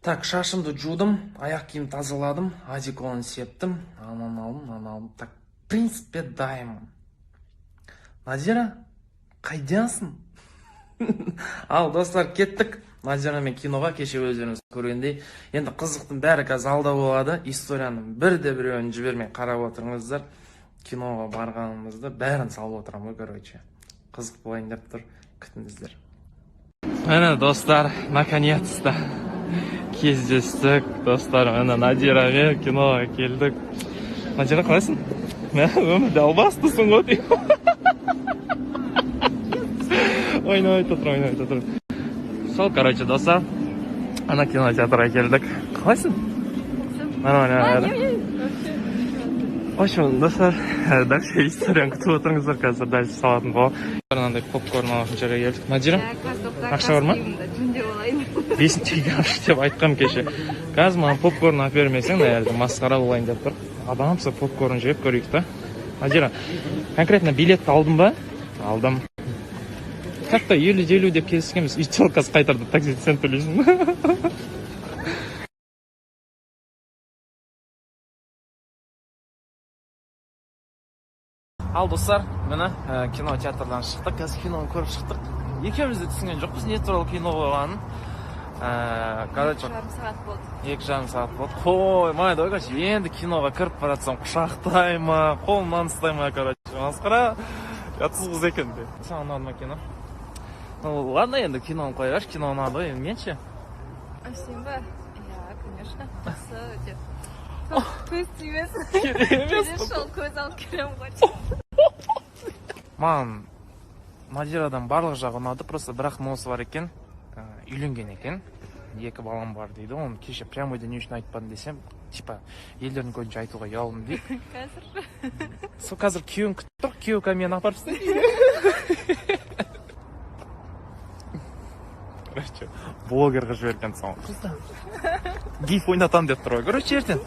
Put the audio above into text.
Так, шашымды жудым, аяқ киім тазаладым, одеколон септім, анан алдым. Так, в принципе, дайым. Надира, қайдансың? Ал, достар, кеттік. Надира мен киноға кеше өздеріңіз көргендей. Енді қызықтың бәрі қазір алда болады. Историяның бірде-біреуін жібермей қарап отырыңыздар. Киноға барғанымызды бәрін салып отырамын ғой, короче. Қызық болайын деп тұр, күтіңіздер. Міне, достар, наконец-то кездестік, достар. Міне, Надирамен киноға келдік. Надира, қалайсың? Өмірде албастысың ғой деймін. Ойнайды тұр. Сол, короче, достар, ана кинотеатрға келдік. Қалайсың? Нормально. В общем, достар, дальше историяны күтіп отырыңыздар, қазір дальше салатын бол. Мынандай попкорн алатын жерге келдік. Надира, ақша бар ма? 5-шіге ақша деп айтқам кеше. Қазір маған попкорн алып бермесең, наверное, масқара болайын деп тұр. Адамсы попкорн жеп көрейік та. Надира, конкретно билетті алдың ба? Алдым. Как-то 50 деп келіскенбіз. Үйтел қазір қайтарды, такси сен төлейсің. Ал, достар, міне кино театрдан шықтық. Қазір киноны көріп шықтық. Екеуміз де түсінген жоқпыз, не туралы кино болғанын. 2,5 сағат болды. 2,5 сағат болды. Қоймайды, короче, енді киноға кіріп баратсам, құшақтай ма, қолымнан ұстай ма, короче. Масқара, ұятсыз қыз екен де. Саған ұнады ма кино? Ну, ладно, енді киноны қойғаш, кино ұнады ғой, енді мен ше? Сен ба? Иә, конечно. Жақсы өте. Көз тимесін. Емес. Шол көз алып келем ғой. Маған Надирадан барлық жағы ұнады, просто бірақ носы бар екен, үйленген екен. 2 балам бар дейді, оны кеше прямойда не үшін айтпадым десем, типа, елдердің көзінше айтуға ұялдым дейді. Қазір? Сол қазір күйеуін күтіп тұр, күйеуі мені апарып істейді. Короче, блогерға жіберген соң. Гиф ойнатам деп тұр ғой. Короче, ертең.